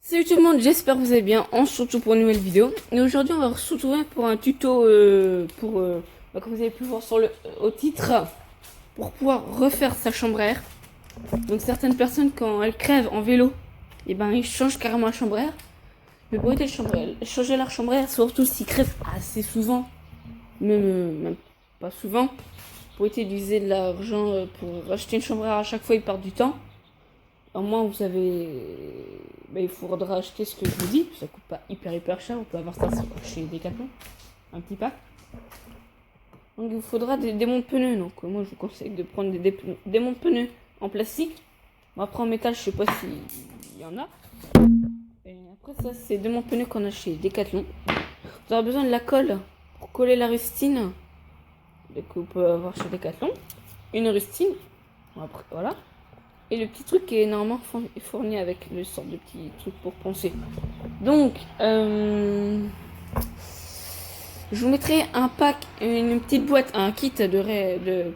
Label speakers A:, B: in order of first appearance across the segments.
A: Salut tout le monde, j'espère que vous allez bien. On se retrouve pour une nouvelle vidéo. Et aujourd'hui, on va se retrouver pour un tuto comme vous avez pu voir au titre, pour pouvoir refaire sa chambre à air. Donc certaines personnes, quand elles crèvent en vélo, et ben ils changent carrément la chambre à air. Mais pour éviter de changer leur chambre à air, surtout s'ils crèvent assez souvent, même pas souvent, pour éviter d'utiliser de l'argent pour acheter une chambre à air à chaque fois, ils perdent du temps. Au moins, vous avez. Il faudra acheter ce que je vous dis. Ça coûte pas hyper cher. Vous pouvez avoir ça chez Decathlon. Un petit pack. Donc, il vous faudra des monte-pneus. Donc, moi, je vous conseille de prendre des monte-pneus en plastique. Bon, après, en métal, je sais pas s'il y en a. Et après, ça, c'est des monte-pneus qu'on a chez Decathlon. Vous aurez besoin de la colle pour coller la rustine. Donc, vous pouvez avoir chez Decathlon. Une rustine. Bon, après, voilà. Et le petit truc qui est normalement fourni avec le sort de petit truc pour poncer. Donc, je vous mettrai un pack, une petite boîte, un kit de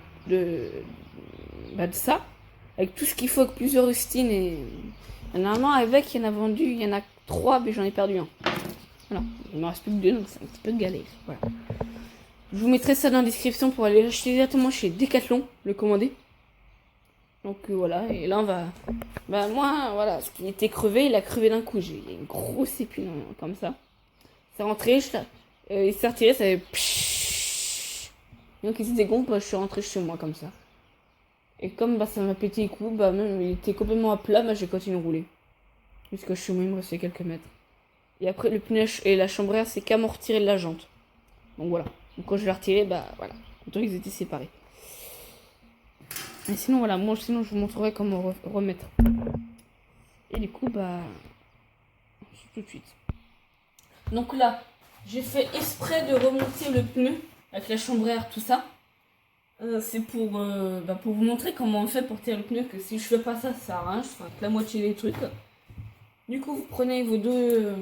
A: ça. Avec tout ce qu'il faut, avec plusieurs rustines. Et normalement, avec, il y en a vendu, il y en a 3, mais j'en ai perdu un. Voilà, il me reste plus que 2, donc c'est un petit peu de galère. Voilà. Je vous mettrai ça dans la description pour aller l'acheter directement chez Decathlon, le commander. Donc voilà, et là on va. Moi, voilà, ce qui était crevé, il a crevé d'un coup. J'ai une grosse épine comme ça. C'est rentré, il s'est retiré, ça fait. Donc il se dégonfle, je suis rentré chez moi comme ça. Et comme ça m'a pété les coups, même il était complètement à plat, j'ai continué de rouler. Jusqu'à chez moi, il me restait quelques mètres. Et après, le pneu et la chambre à air, c'est qu'à m'en retirer de la jante. Donc voilà. Donc quand je l'ai retiré, voilà. Autant ils étaient séparés. Et sinon, voilà, sinon je vous montrerai comment remettre. Et du coup, tout de suite. Donc là, j'ai fait exprès de remonter le pneu avec la chambre à air, tout ça. C'est pour vous montrer comment on fait pour tirer le pneu, que si je fais pas ça, ça sert à rien, je ferai que la moitié des trucs. Du coup, vous prenez vos deux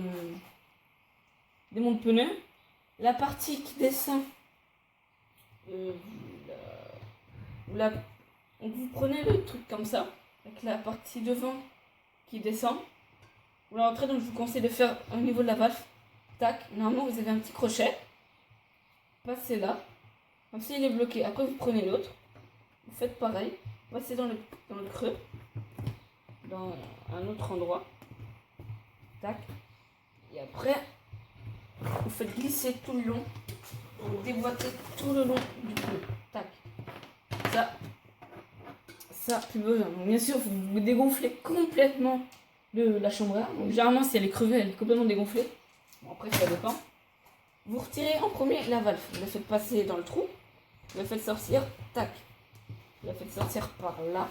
A: des monte-pneus. La partie qui descend, donc vous prenez le truc comme ça, avec la partie devant qui descend. Vous la rentrez, donc je vous conseille de faire au niveau de la valve. Tac, normalement vous avez un petit crochet. Passez là. Comme s'il est bloqué. Après vous prenez l'autre. Vous faites pareil. Passez dans le creux. Dans un autre endroit. Tac. Et après, vous faites glisser tout le long. Vous déboîtez tout le long du pneu. Tac. Ça, plus besoin. Donc, bien sûr, vous dégonflez complètement la chambre à air. Donc, généralement, si elle est crevée, elle est complètement dégonflée. Bon, après, ça dépend. Vous retirez en premier la valve. Vous la faites passer dans le trou. Vous la faites sortir. Tac. Vous la faiite sortir par là.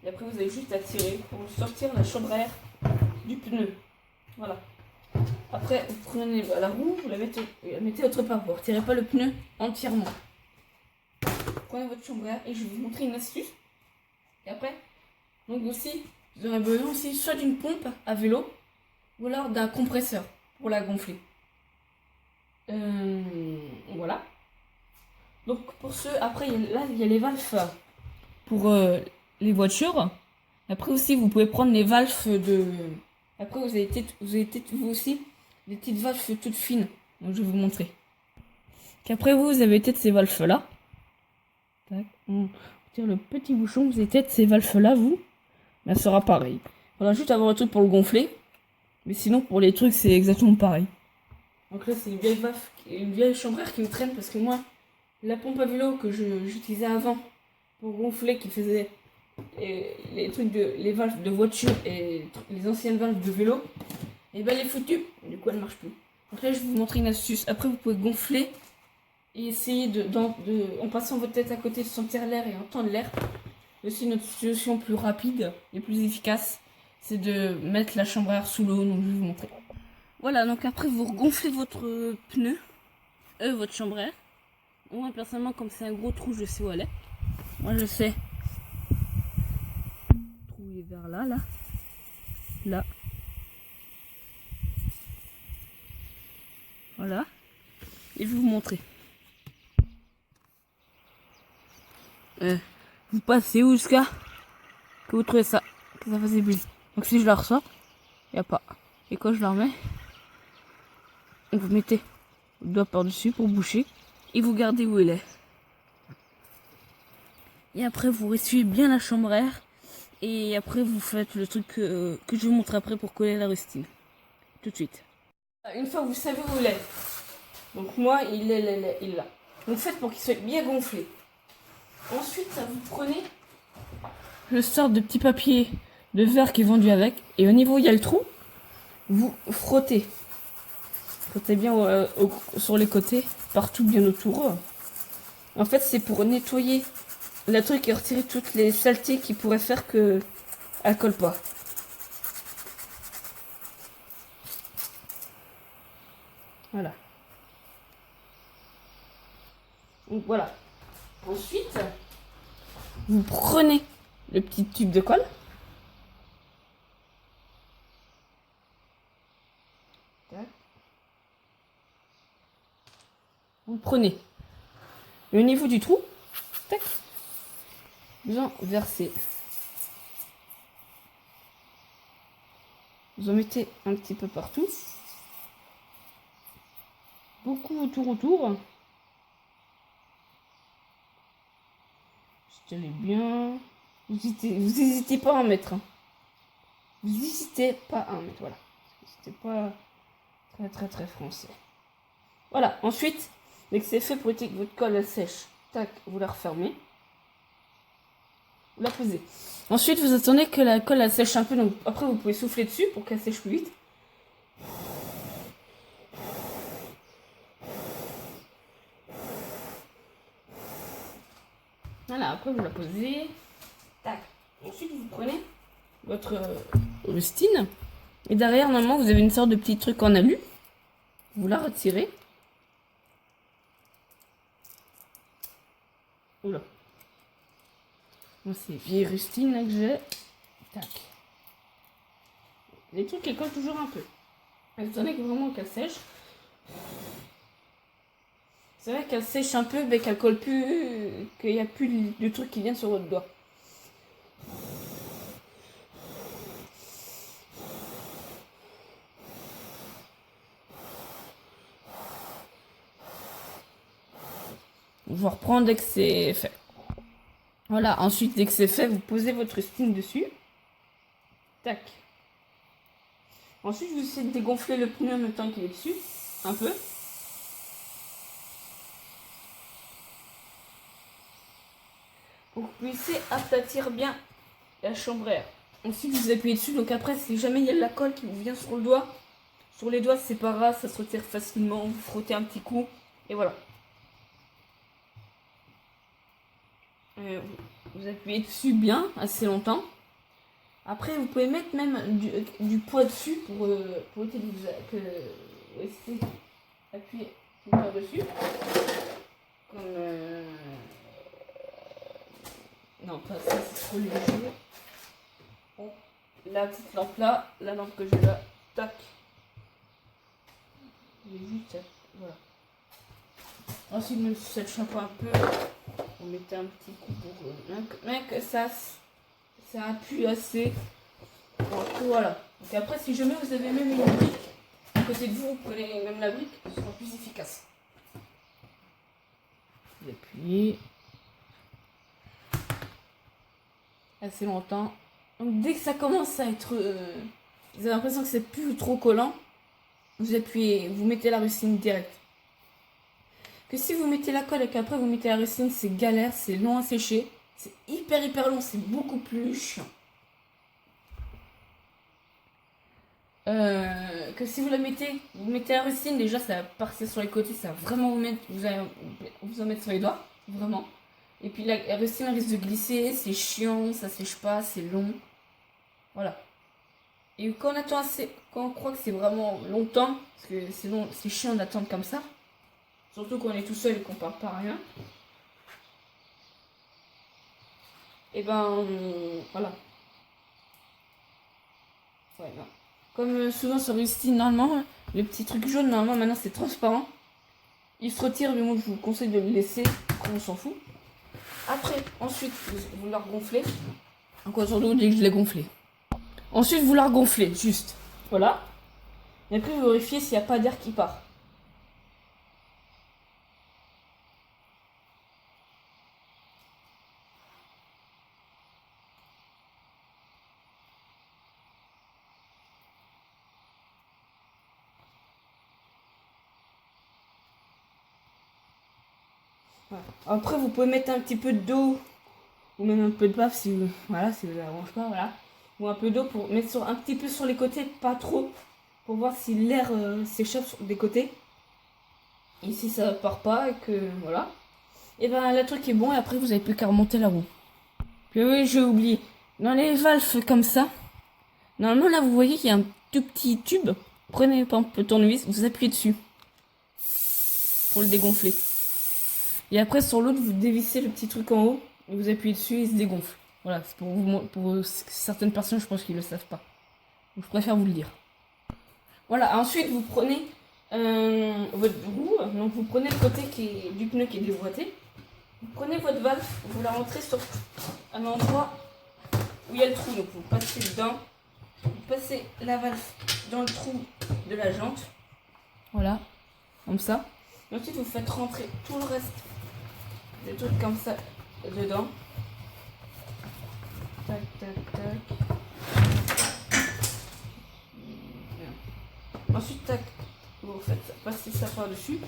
A: Et après, vous avez juste à tirer pour sortir la chambre à air du pneu. Voilà. Après, vous prenez la roue, vous la mettez autre part. Vous ne retirez pas le pneu entièrement. Vous prenez votre chambre à air et je vais vous montrer une astuce. Et après, donc aussi, vous aurez besoin aussi soit d'une pompe à vélo ou alors d'un compresseur pour la gonfler. Voilà. Donc pour ceux, après là il y a les valves pour les voitures. Après aussi vous pouvez prendre les valves de. Après vous avez peut-être vous aussi des petites valves toutes fines. Donc je vais vous montrer. Qu'après vous avez peut-être ces valves là. Tac. On tire le petit bouchon, vous avez peut-être ces valves là vous. Ça sera pareil. Voilà, juste avoir un truc pour le gonfler. Mais sinon pour les trucs c'est exactement pareil. Donc là c'est une vieille chambre à air qui me traîne parce que moi la pompe à vélo que j'utilisais avant pour gonfler, qui faisait les valves de voiture et les anciennes valves de vélo, et elle est foutue. Du coup, elle marche plus. Donc là, je vais vous montrer une astuce. Après, vous pouvez gonfler et essayer en passant votre tête à côté, de sentir l'air et entendre l'air. Aussi, une autre solution plus rapide et plus efficace, c'est de mettre la chambre à air sous l'eau. Donc, je vais vous montrer. Voilà, donc après, vous regonflez votre pneu, votre chambre à air. Moi, personnellement, comme c'est un gros trou, je sais où elle est. Moi, je sais. Le trou, il est vers là, là. Voilà. Et je vais vous montrer. Vous passez où jusqu'à que vous trouvez ça, que ça fasse des bulles. Donc si je la ressors, Il n'y a pas. Et quand je la remets, vous mettez le doigt par-dessus pour boucher et vous gardez où il est. Et après, vous essuyez bien la chambre à air. Et après, vous faites le truc que je vous montre après pour coller la rustine. Tout de suite. Une fois que vous savez où il est, donc moi, il est là. Vous faites pour qu'il soit bien gonflé. Ensuite, vous prenez le sort de petit papier de verre qui est vendu avec. Et au niveau où il y a le trou, vous frottez. Frottez bien sur les côtés, partout bien autour. En fait, c'est pour nettoyer le truc et retirer toutes les saletés qui pourraient faire que elle colle pas. Voilà. Donc voilà. Ensuite, vous prenez le petit tube de colle. Vous le prenez. Et au niveau du trou, tac, vous en versez. Vous en mettez un petit peu partout. Beaucoup autour. Tenez bien. Vous n'hésitez pas à en mettre. Hein. Vous n'hésitez pas à en mettre. Voilà. C'était pas très français. Voilà. Ensuite, dès que c'est fait pour éviter que votre colle sèche, tac, vous la refermez. Vous la posez. Ensuite, vous attendez que la colle elle sèche un peu. Donc après, vous pouvez souffler dessus pour qu'elle sèche plus vite. Voilà, après vous la posez. Tac. Ensuite, vous prenez votre rustine. Et derrière, normalement, vous avez une sorte de petit truc en alu. Vous la retirez. Oula. Moi, c'est vieille rustine là que j'ai. Tac. Les trucs, elles collent toujours un peu. Attendez que vraiment qu'elle sèche. C'est vrai qu'elle sèche un peu, mais qu'elle colle plus, qu'il n'y a plus de trucs qui viennent sur votre doigt. Je vais reprendre dès que c'est fait. Voilà, ensuite dès que c'est fait, vous posez votre rustine dessus. Tac. Ensuite, vous essayez de dégonfler le pneu en même temps qu'il est dessus. Un peu. Pour que vous puissiez aplatir bien la chambre à air. Ensuite, vous appuyez dessus. Donc après, si jamais il y a de la colle qui vous vient sur le doigt, sur les doigts, c'est pas grave, ça se retire facilement. Vous frottez un petit coup. Et voilà. Vous appuyez dessus bien, assez longtemps. Après, vous pouvez mettre même du poids dessus pour éviter que vous appuyer par-dessus. Comme... Non, pas ça, c'est trop léger. Bon, la petite lampe là, la lampe que j'ai là, tac. J'ai juste, voilà. Ensuite, même si ça chauffe un peu, on mettait un petit coup pour que ça appuie assez. Bon, voilà. Donc après, si jamais vous avez même une brique à côté de vous, vous prenez même la brique, ce sera plus efficace. Vous appuyez assez longtemps. Donc dès que ça commence à être, vous avez l'impression que c'est plus trop collant, vous appuyez, vous mettez la rustine direct. Que si vous mettez la colle et qu'après vous mettez la rustine, c'est galère, c'est long à sécher, c'est hyper long, c'est beaucoup plus chiant. Que si vous mettez la rustine, déjà ça va partir sur les côtés, ça va vraiment vous en mettre sur les doigts, vraiment. Et puis la rustine risque de glisser, c'est chiant, ça sèche pas, c'est long. Voilà. Et quand on croit que c'est vraiment longtemps, parce que sinon c'est chiant d'attendre comme ça, surtout quand on est tout seul et qu'on parle pas rien. Et ben voilà. Ouais, non. Comme souvent sur rustine, normalement, le petit truc jaune, normalement maintenant c'est transparent. Il se retire, mais moi je vous conseille de le laisser, on s'en fout. Après, ensuite, vous la regonflez. Encore aujourd'hui, dès que je l'ai gonflé. Ensuite, vous la regonflez, juste. Voilà. Et après, vous vérifiez s'il n'y a pas d'air qui part. Voilà. Après, vous pouvez mettre un petit peu d'eau ou même un peu de bave si vous, voilà, si vous arrange pas, voilà. Ou un peu d'eau pour mettre un petit peu sur les côtés, pas trop, pour voir si l'air s'échappe des côtés. Et si ça part pas et que voilà. Et ben le truc est bon et après vous avez plus qu'à remonter la roue. Puis oui, j'ai oublié. Dans les valves comme ça, normalement là vous voyez qu'il y a un tout petit tube. Prenez par exemple le tournevis, vous appuyez dessus pour le dégonfler. Et après sur l'autre vous dévissez le petit truc en haut et vous appuyez dessus et il se dégonfle. Voilà, c'est pour certaines personnes je pense qu'ils le savent pas. Donc, je préfère vous le dire. Voilà, ensuite vous prenez votre roue, donc vous prenez le côté du pneu qui est déboîté. Vous prenez votre valve, vous la rentrez sur un endroit où il y a le trou, donc vous passez dedans, vous passez la valve dans le trou de la jante, voilà, comme ça. Et ensuite vous faites rentrer tout le reste des trucs comme ça dedans. Tac, tac, tac. Ensuite, tac, vous faites passer ça par-dessus.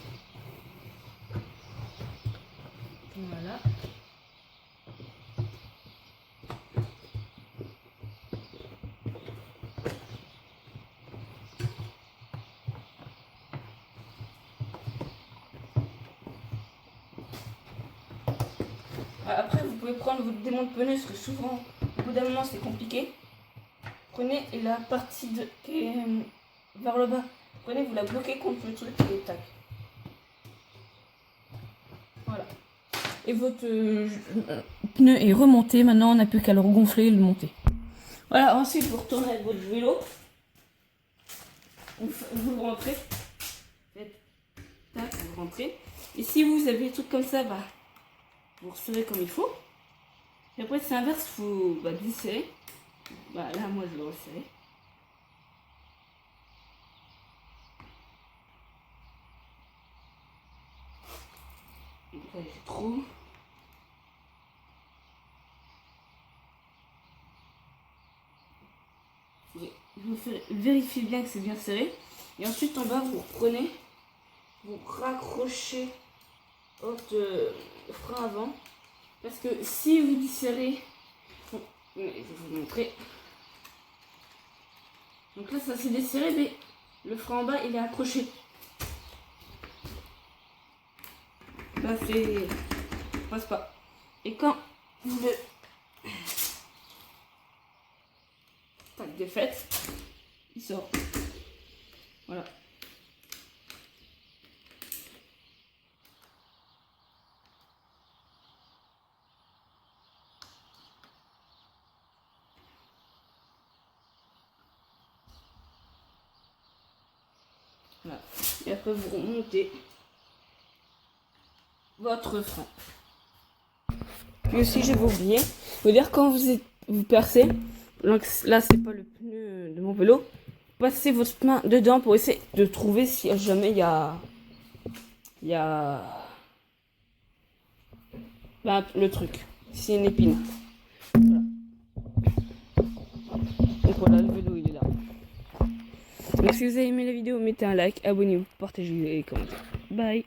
A: Voilà. Après, vous pouvez prendre votre démon de pneu, parce que souvent, au bout d'un moment, c'est compliqué. Prenez la partie qui est vers le bas. Prenez, vous la bloquez contre le truc et tac. Voilà. Et votre pneu est remonté. Maintenant, on n'a plus qu'à le regonfler et le monter. Voilà, ensuite, vous retournez avec votre vélo. Vous rentrez. Tac, vous rentrez. Et si vous avez des trucs comme ça, bah, vous resserrez comme il faut. Et après, c'est inverse, il faut desserrer. Bah, là, moi, je le resserre. Donc là, j'ai trop. Vous vérifiez bien que c'est bien serré. Et ensuite, en bas, vous reprenez, vous raccrochez votre frein avant. Parce que si vous desserrez, bon, je vais vous montrer. Donc là, ça s'est desserré, mais le frein en bas, il est accroché. Là, c'est passe pas. Et quand vous le tac défaite, il sort. Voilà. Voilà. Et après vous remontez votre frein. Puis aussi j'avais oublié, faut dire quand vous percez, donc là c'est pas le pneu de mon vélo, passez votre main dedans pour essayer de trouver si jamais il y a le truc, si y a une épine. Voilà. Donc voilà, le vélo il est là. Donc si vous avez aimé la vidéo, mettez un like, abonnez-vous, partagez et commentez. Bye.